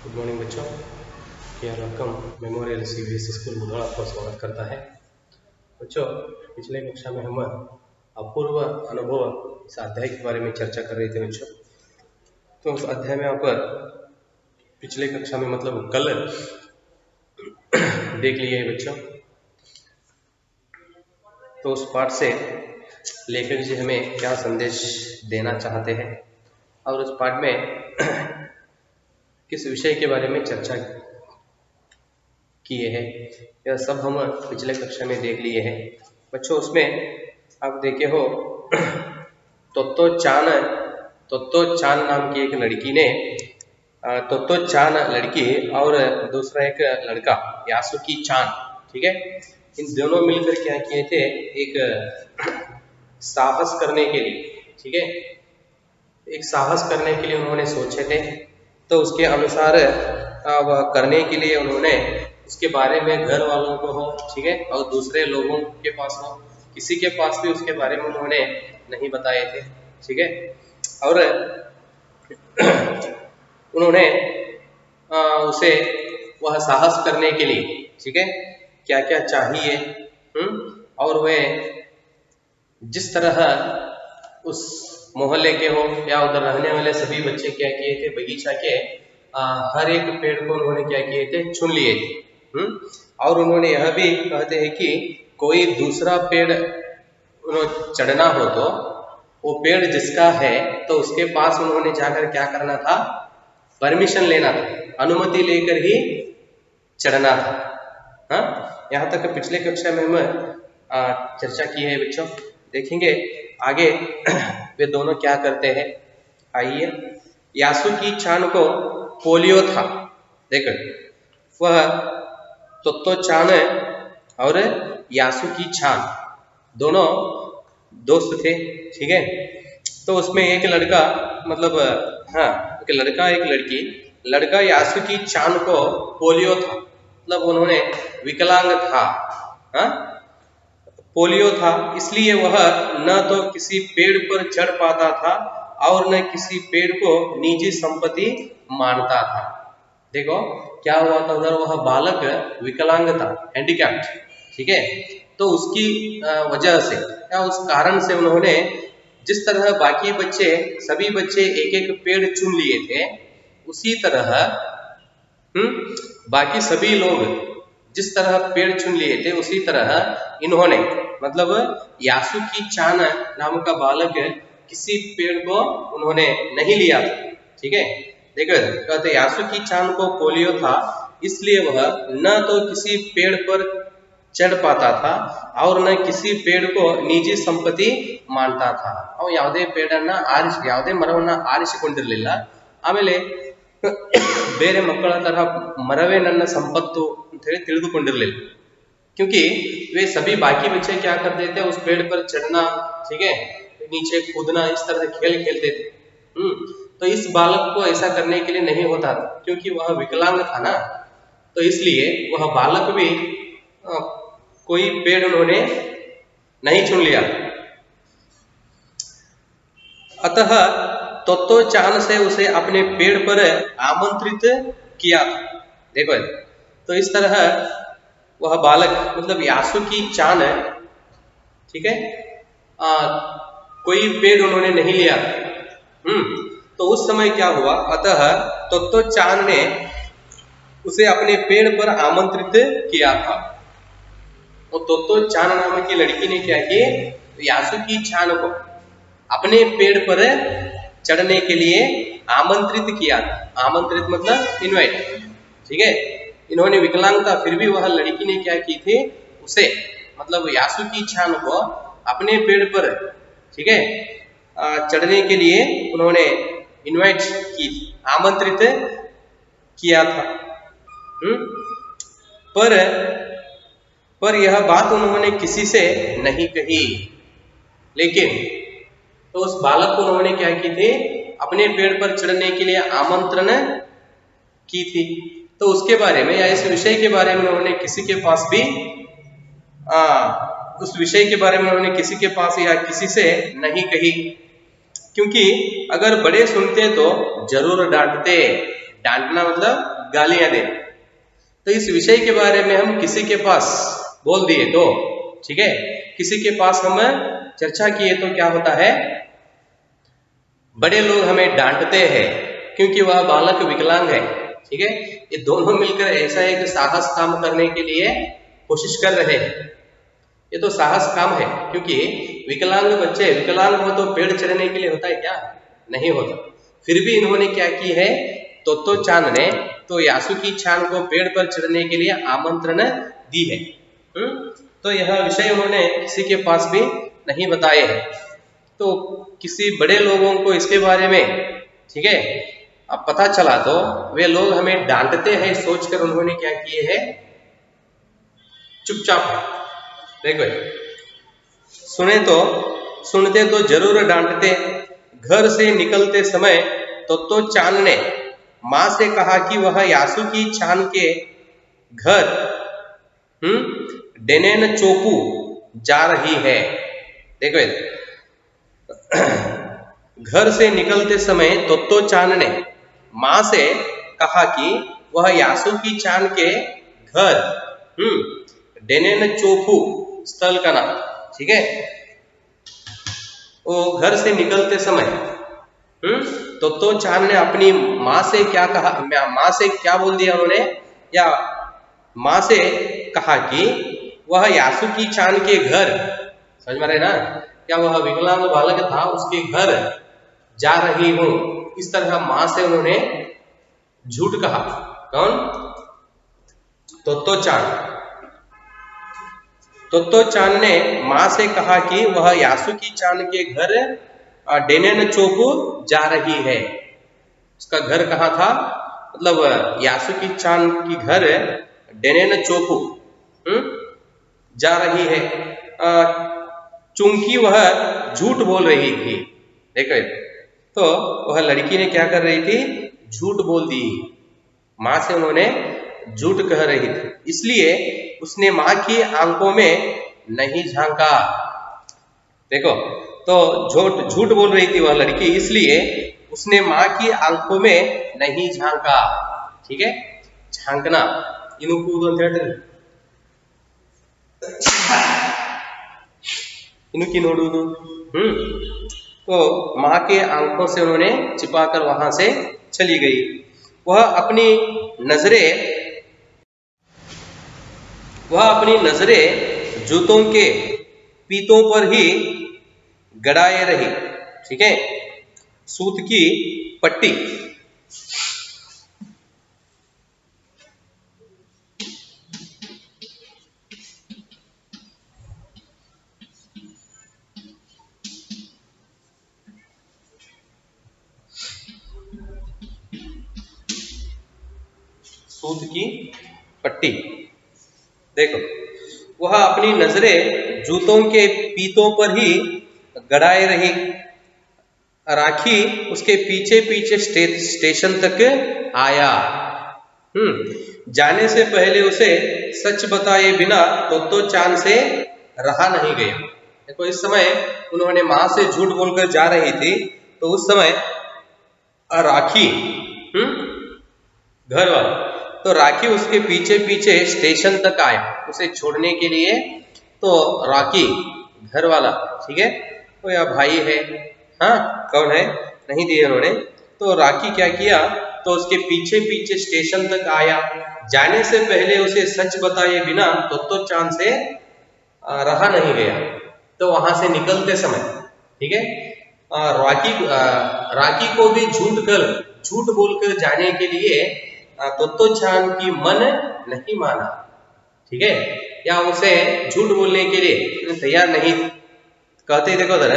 Good morning बच्चों। Care welcome memorial CBSE school बुधवार आपका स्वागत करता है। बच्चों, पिछले कक्षा में हम अपूर्व अनुभव इस अध्याय के बारे में चर्चा कर रहे थे बच्चों। तो उस अध्याय में आप पिछले कक्षा में मतलब कल देख लिए बच्चों। तो उस पाठ से लेखक जी हमें क्या संदेश देना चाहते हैं और उस पाठ में किस विषय के बारे में चर्चा किए हैं, यह सब हम पिछले कक्षा में देख लिए हैं बच्चों। उसमें आप देखे हो तोत्तो चान नाम की एक लड़की ने तोत्तो चान लड़की और दूसरा एक लड़का यासुकी चान, ठीक है, इन दोनों मिलकर क्या किए थे, एक साहस करने के लिए, ठीक है, एक साहस करने के लिए उन्होंने सोचे थे। तो उसके अनुसार वह करने के लिए उन्होंने उसके बारे में घर वालों को हो, ठीक है, और दूसरे लोगों के पास हो, किसी के पास भी उसके बारे में उन्होंने नहीं बताए थे, ठीक है। और उन्होंने उसे वह साहस करने के लिए, ठीक है, क्या क्या चाहिए, और वह जिस तरह उस मोहल्ले के हो या उधर रहने वाले सभी बच्चे क्या किए थे, बगीचा के हर एक पेड़ को उन्होंने क्या किए थे, चुन लिए थे। और उन्होंने यह भी कहते हैं कि कोई दूसरा पेड़ उन्होंने चढ़ना हो तो वो पेड़ जिसका है तो उसके पास उन्होंने जाकर क्या करना था, परमिशन लेना था, अनुमति लेकर ही चढ़ना था। हाँ, यहाँ तक पिछले कक्षा में हम चर्चा की है बच्चों। देखेंगे आगे वे दोनों क्या करते हैं। आइए, यासुकी चान को पोलियो था, देखो वह तोत्तो चान और यासुकी चान दोनों दोस्त थे, ठीक है। तो उसमें एक लड़का मतलब एक लड़का एक लड़की, लड़का यासुकी चान को पोलियो था, मतलब उन्होंने विकलांग था, पोलियो था, इसलिए वह न तो किसी पेड़ पर चढ़ पाता था और न किसी पेड़ को निजी संपत्ति मानता था। देखो क्या हुआ था, उधर वह बालक विकलांग था, हैंडीकैप्ड, ठीक है। तो उसकी वजह से या उस कारण से उन्होंने जिस तरह बाकी बच्चे सभी बच्चे एक एक पेड़ चुन लिए थे, उसी तरह बाकी सभी लोग जिस तरह पेड़ चुन लिए थे उसी तरह इन्होंने मतलब यासुकी चान नाम का बालक किसी पेड़ को उन्होंने नहीं लिया था, ठीक है। देखो कहते यासुकी चान को पोलियो था, इसलिए वह न तो किसी पेड़ पर चढ़ पाता था और न किसी पेड़ को निजी संपत्ति मानता था। ಅವ ಯಾವುದೇ ಪೇಡನ್ನ ಯಾವುದೇ ಮರವನ್ನ ಆರಿಸಿಕೊಂಡಿರಲಿಲ್ಲ, ಆಮೇಲೆ ಬೇರೆ ಮಕ್ಕಳ तरह मरवे ನನ್ನ संपत्तु ಅಂತ ಹೇಳಿ ತಿಳಿದುಕೊಂಡಿರಲಿಲ್ಲ। क्योंकि वे सभी बाकी बच्चे क्या करते थे, उस पेड़ पर चढ़ना, ठीक है, नीचे कूदना, इस तरह से खेल खेलते थे। तो इस बालक को ऐसा करने के लिए नहीं होता था, क्योंकि वह विकलांग था ना, तो इसलिए वह बालक भी कोई पेड़ उन्होंने नहीं चुन लिया। अतः तोत्तो चान से उसे अपने पेड़ पर आमंत्रित किया। देखो तो इस तरह वह बालक मतलब यासुकी चान है, ठीक है, कोई पेड़ उन्होंने नहीं लिया। तो उस समय क्या हुआ, अतः तोत्तो चान ने उसे अपने पेड़ पर आमंत्रित किया था। तो तोत्तो चान नाम की लड़की ने क्या किया, यासुकी चान को अपने पेड़ पर चढ़ने के लिए आमंत्रित किया। आमंत्रित मतलब इनवाइट, ठीक है। इन्होंने विकलांग था, फिर भी वह लड़की ने क्या की थी, उसे मतलब यासुकी चान को अपने पेड़ पर, ठीक है, चढ़ने के लिए उन्होंने इनवाइट की, आमंत्रित किया था। पर यह बात उन्होंने किसी से नहीं कही। लेकिन तो उस बालक को उन्होंने क्या की थी, अपने पेड़ पर चढ़ने के लिए आमंत्रण की थी। तो उसके बारे में या इस विषय के बारे में उन्होंने किसी के पास भी उस विषय के बारे में उन्होंने किसी के पास या किसी से नहीं कही, क्योंकि अगर बड़े सुनते तो जरूर डांटते। डांटना मतलब गालियां दे। तो इस विषय के बारे में हम किसी के पास बोल दिए तो, ठीक है, किसी के पास हम चर्चा किए तो क्या होता है, बड़े लोग हमें डांटते हैं क्योंकि वह बालक विकलांग है, ठीक है। ये दोनों मिलकर ऐसा एक साहस काम करने के लिए कोशिश कर रहे हैं। ये तो साहस काम है, क्योंकि विकलांग बच्चे, विकलांग हो तो पेड़ चढ़ने के लिए होता है क्या? नहीं होता। फिर भी इन्होंने क्या की है, तोत्तो चान ने तो यासुकी चान को पेड़ पर चढ़ने के लिए आमंत्रण दी है। तो यह विषय उन्होंने किसी के पास भी नहीं बताए हैं। तो किसी बड़े लोगों को इसके बारे में, ठीक है, अब पता चला तो वे लोग हमें डांटते हैं सोचकर उन्होंने क्या किए है, चुपचाप, देखो सुनते तो जरूर डांटते। घर से निकलते समय तोत्तो चान ने माँ से कहा कि वह यासुकी चान के घर डेनेन चोपू जा रही है। देखो घर से निकलते समय तोत्तो चान ने माँ से कहा कि वह यासुकी चान के घर डेनेन चोपू स्थल का नाम, ठीक है, वो घर से निकलते समय तोत्तो चान ने अपनी माँ से क्या कहा, माँ से क्या बोल दिया उन्होंने, या माँ से कहा कि वह यासुकी चान के घर, समझ में रहे ना, क्या वह विकलांग बालक था उसके घर जा रही हूं, इस तरह माँ से उन्होंने झूठ कहा। कौन? तोत्तो चान। तोत्तो चान ने माँ से कहा कि वह यासुकी चान के घर डेनेन चोपू जा रही है। उसका घर कहाँ था, मतलब यासुकी चान की घर डेनेन चोपू जा रही है, चूंकि वह झूठ बोल रही थी। देखो तो वह लड़की ने क्या कर रही थी, झूठ बोल दी, माँ से उन्होंने झूठ कह रही थी, इसलिए उसने माँ की आंखों में नहीं झांका। देखो तो झूठ बोल रही थी वह लड़की, इसलिए उसने माँ की आंखों में नहीं झांका, ठीक है, झांकना इनुकूदो ಅಂತ ಹೇಳ್ತಾರೆ, इनुकी ನೋಡುವುದು। तो माँ के आंखों से उन्होंने छिपाकर वहां से चली गई। वह अपनी नजरें जूतों के पीतों पर ही गड़ाए रही, ठीक है, सूत की पट्टी, सूत की पट्टी। देखो वह अपनी नजरें जूतों के पीतों पर ही गड़ाए रही, राखी उसके पीछे पीछे स्टेशन तक आया। जाने से पहले उसे सच बताए बिना तोत्तो चान से रहा नहीं गया। देखो इस समय उन्होंने माँ से झूठ बोलकर जा रही थी, तो उस समय राखी घर वाला, तो राखी उसके पीछे पीछे स्टेशन तक आया उसे छोड़ने के लिए। तो राखी घर वाला, ठीक है, तो या भाई है, हाँ कौन है, नहीं दिए उन्होंने। तो राखी क्या किया, तो उसके पीछे पीछे स्टेशन तक आया, जाने से पहले उसे सच बताए बिना तोत्तो चान से रहा नहीं गया। तो वहां से निकलते समय, ठीक है, राखी को भी झूठ बोलकर जाने के लिए तोत्तो चान की मन नहीं माना, ठीक है, या उसे झूठ बोलने के लिए तैयार नहीं। कहते देखो अदर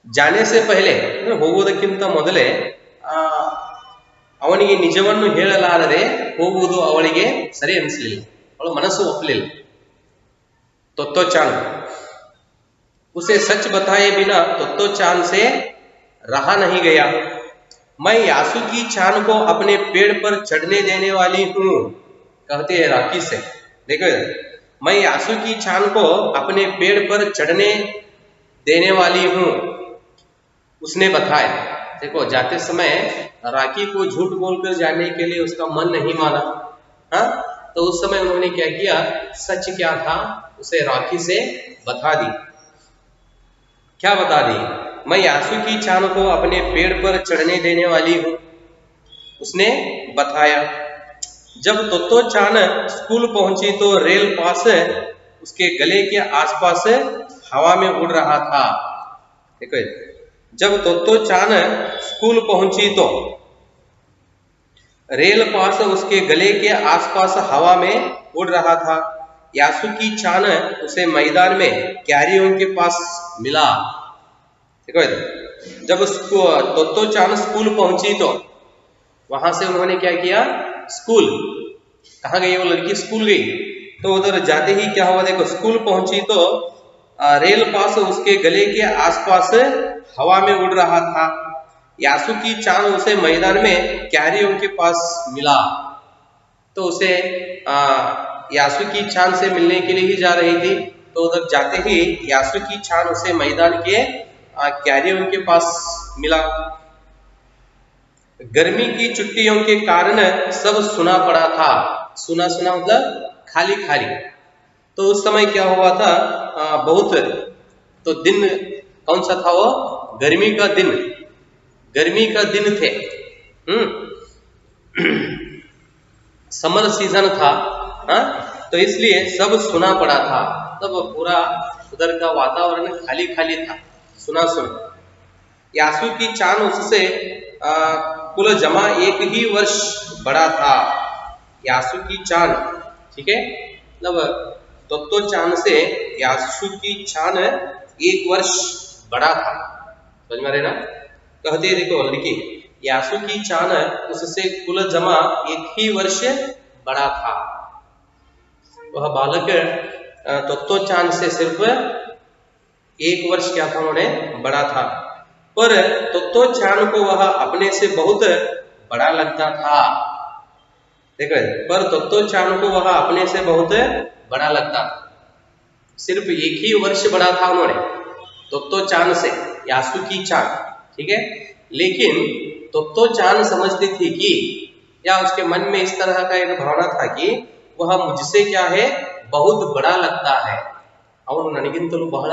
जाने से पहले ಹೋಗುವುದಕ್ಕಿಂತ ಮೊದಲೇ ಅವನಿಗೆ ನಿಜವನ್ನು ಹೇಳಲಾರದೆ ಹೋಗುವುದು ಅವಳಿಗೆ ಸರಿ ಅನಿಸಲಿಲ್ಲ, ಅವಳ ಮನಸ್ಸು ಒಪ್ಪಲಿಲ್ಲ। तोत्तो चान उसे सच बताए बिना तोत्तो चान से रहा नहीं गया। मैं यासुकी चान को अपने पेड़ पर चढ़ने देने वाली हूँ, कहते हैं राखी से। देखो मैं यासुकी चान को अपने पेड़ पर चढ़ने देने वाली हूँ, उसने बताया। देखो जाते समय राखी को झूठ बोलकर जाने के लिए उसका मन नहीं माना। हाँ, तो उस समय उन्होंने क्या किया, सच क्या था उसे राखी से बता दी। क्या बता दी, मैं यासुकी चान को अपने पेड़ पर चढ़ने देने वाली हूँ, उसने बताया। जब तोत्तो चान स्कूल पहुंची तो रेल पास उसके गले के आसपास हवा में उड़ रहा था। देखो, जब तोत्तो चान स्कूल पहुंची तो रेल पास उसके गले के आसपास हवा में उड़ रहा था। यासुकी चान उसे मैदान में क्यारियों के पास मिला। देखो, जब तोत्तो चान स्कूल पहुंची तो वहां से उन्होंने क्या किया, स्कूल, कहाँ गई वो लड़की, स्कूल गई। तो उधर जाते ही क्या हुआ, देखो, स्कूल पहुंची तो रेल पास उसके गले के आसपास हवा में उड़ रहा था। यासुकी चान उसे मैदान में क्यारियों के पास मिला। तो उसे यासुकी चान से मिलने के लिए ही जा रही थी। तो उधर जाते ही यासुकी चान उसे मैदान के क्यारियों के पास मिला। गर्मी की छुट्टियों के कारण सब सुना पड़ा था। सुना सुना मतलब खाली खाली। तो उस समय क्या हुआ था, बहुत, तो दिन कौन सा था वो, गर्मी का दिन, गर्मी का दिन थे। समर सीजन था। हाँ, तो इसलिए सब सुना पड़ा था। तब पूरा उधर का वातावरण खाली खाली था, सुना सुना। यासुकी चान उससे कुल जमा 1 ही वर्ष बड़ा था। यासुकी चान, ठीक है, मतलब तोत्तो चान से यासुकी चान 1 वर्ष बड़ा था। समझ में आ रहे ना। कहते देखो लड़की, यासुकी चान उससे कुल जमा 1 ही वर्ष बड़ा था। वह बालक तोत्तो चान से सिर्फ 1 वर्ष क्या था, उन्होंने बड़ा था। पर तोत्तो चान को वह अपने से बहुत बड़ा लगता था। देखो, पर तोत्तो चान को वह अपने से बहुत बड़ा लगता था। सिर्फ 1 ही वर्ष बड़ा था उन्होंने तोत्तो चान से, यासुकी चान, ठीक है। लेकिन तोत्तो चान समझती थी कि, या उसके मन में इस तरह का एक भावना था कि वह मुझसे क्या है, बहुत बड़ा लगता है। ಅವನು ನನಗಿಂತಲೂ ಬಹಳ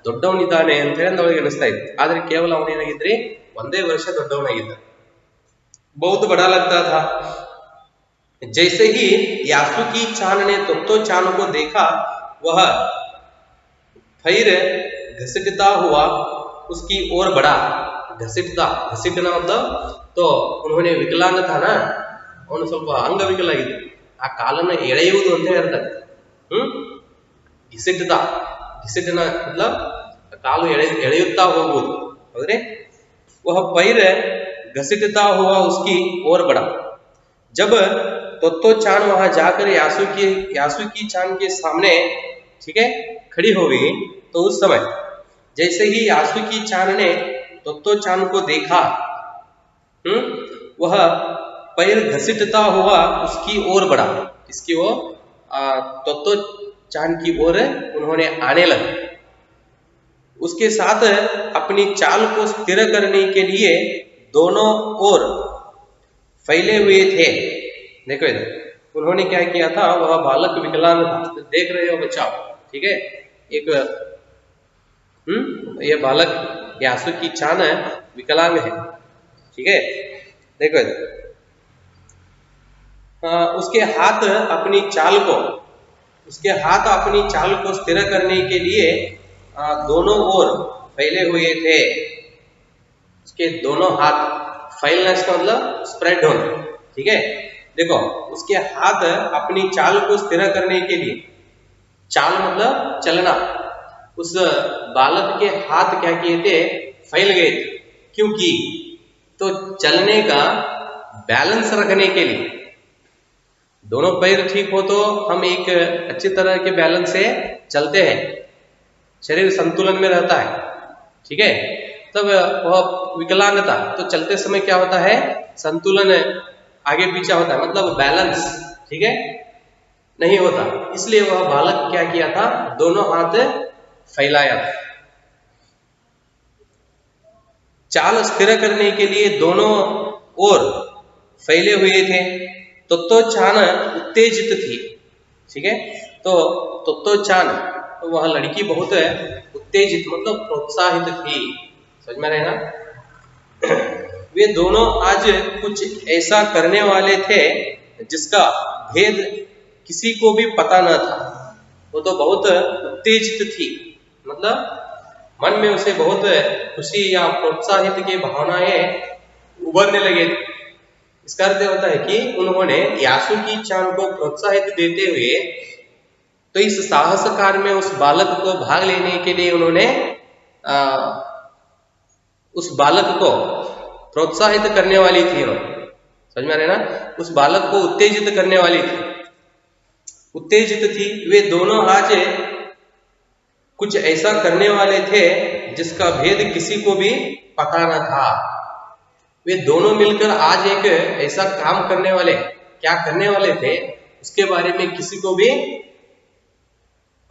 ದೊಡ್ಡವನಿದ್ದಾನೆ ಅಂತ ಹೇಳಿ ಅವಳಿಗೆ ಅನಿಸ್ತಾ ಇತ್ತು. ಆದ್ರೆ ಕೇವಲ ಅವನೇನಾಗಿದ್ರಿ, 1 ವರ್ಷ ದೊಡ್ಡವನಾಗಿದ್ದ. बहुत बड़ा लगता था। जैसे ही यासुकी चान ने तोत्तो चान को देखा, वह फिर घसीटता हुआ उसकी ओर बढ़ा। घसीटता, घसीटना मतलब, तो उन्होंने विकलांग था ना, ಅವನು ಸ್ವಲ್ಪ ಅಂಗವಿಕಲಾಗಿದ್ದ, ಆ ಕಾಲನ್ನು ಎಳೆಯುವುದು ಅಂತ ಹೇಳ್ತಾರೆ. घसीटता, घसीटना मतलब कालू ಎಳೆಯುತ್ತಾ ಹೋಗುವುದು, ಹೌದ್ರಿ. वह पैर घसीटता हुआ उसकी ओर बढ़ा। जब तोत्तो चान वहां जाकर यासुकी चान के सामने, ठीक है, खड़ी हो गई, तो उस समय जैसे ही यासुकी चान ने तोत्तो चान को देखा, वह पैर घसीटता हुआ उसकी ओर बढ़ा। इसकी वो तोत्तो चान की ओर उन्होंने आने लगे। उसके साथ अपनी चाल को स्थिर करने के लिए दोनों ओर फैले हुए थे। देखो इधर उन्होंने क्या किया था, वह बालक विकलांग था। देख रहे हो बच्चा, ठीक है, एक ये बालक यासुकी चान विकलांग है, ठीक है। देखो इधर उसके हाथ अपनी चाल को स्थिर करने के लिए दोनों ओर फैले हुए थे। उसके दोनों हाथ, फैलना इसका मतलब स्प्रेड होना, ठीक है। देखो, उसके हाथ अपनी चाल को स्थिर करने के लिए, चाल मतलब चलना, उस बालक के हाथ क्या किए थे, फैल गए थे। क्योंकि तो चलने का बैलेंस रखने के लिए, दोनों पैर ठीक हो तो हम एक अच्छी तरह के बैलेंस से चलते हैं, शरीर संतुलन में रहता है, ठीक है। तब वह विकलांग था, तो चलते समय क्या होता है, संतुलन आगे पीछे होता है, मतलब बैलेंस, ठीक है, नहीं होता। इसलिए वह बालक क्या किया था, दोनों हाथ फैलाया था। चाल स्थिर करने के लिए दोनों और फैले हुए थे। तोत्तो-चान उत्तेजित थी, ठीक है। तो तोत्तो-चान, तो वह लड़की बहुत उत्तेजित मतलब प्रोत्साहित थी, समझ में रहे ना। वे दोनों आज कुछ ऐसा करने वाले थे जिसका भेद किसी को भी पता न था। वो तो बहुत उत्तेजित थी, मतलब मन में उसे बहुत खुशी या प्रोत्साहित की भावनाएं उभरने लगे थे। इसका अर्थ होता है कि उन्होंने यासुकी-चान को प्रोत्साहित देते हुए तो इस साहस कार्य में उस बालक को भाग लेने के लिए उन्होंने उस बालक को प्रोत्साहित करने वाली थी, समझ में आ रहे ना, उस बालक को उत्तेजित करने वाली थी, उत्तेजित थी। वे दोनों आज कुछ ऐसा करने वाले थे जिसका भेद किसी को भी पता न था। वे दोनों मिलकर आज एक ऐसा काम करने वाले, क्या करने वाले थे उसके बारे में किसी को भी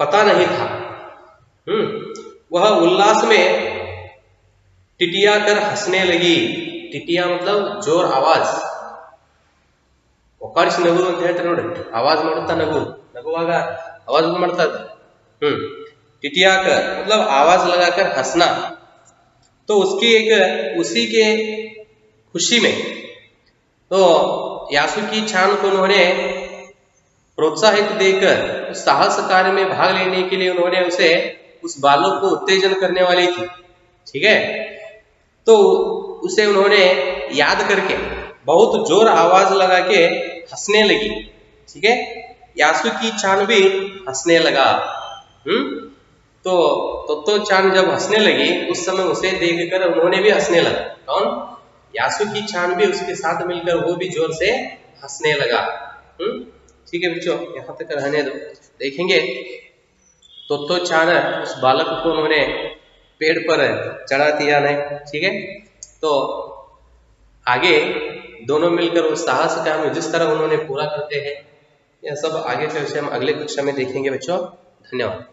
पता नहीं था। वह उल्लास में टिटिया कर हंसने लगी। टिटिया मतलब जोर आवाज, ಒಕ್ಕಾರಿಸಿ ನಗು ಅಂತ ಹೇಳ್ತಾರೆ ನೋಡಿ, आवाज ಮಾಡುತ್ತಾ ನಗು, नगुवाग आवाज ಮಾಡ್ತಾ टिटिया कर मतलब आवाज लगाकर हंसना। तो उसकी एक उसी के खुशी में तो यासुकी-चान को उन्होंने प्रोत्साहित देकर उस साहस कार्य में भाग लेने के लिए उन्होंने उसे उस बालक को उत्तेजन करने वाली थी, ठीक है। तो उसे उन्होंने याद करके बहुत जोर आवाज लगा के हंसने लगी, ठीक है। यासुकी-चान भी हंसने लगा। तो तोत्तो-चान जब हंसने लगी उस समय उसे देखकर उन्होंने भी हंसने लगा। कौन? यासुकी-चान भी उसके साथ मिलकर वो भी जोर से हंसने लगा। ठीक है बच्चों, यहाँ तक रहने दो। देखेंगे तोत्तो-चान उस बालक को उन्होंने पेड़ पर चढ़ा दिया नहीं, ठीक है। तो आगे दोनों मिलकर उस साहस काम जिस तरह उन्होंने पूरा करते हैं, यह सब आगे के विषय हम अगले कक्षा में देखेंगे बच्चों। धन्यवाद।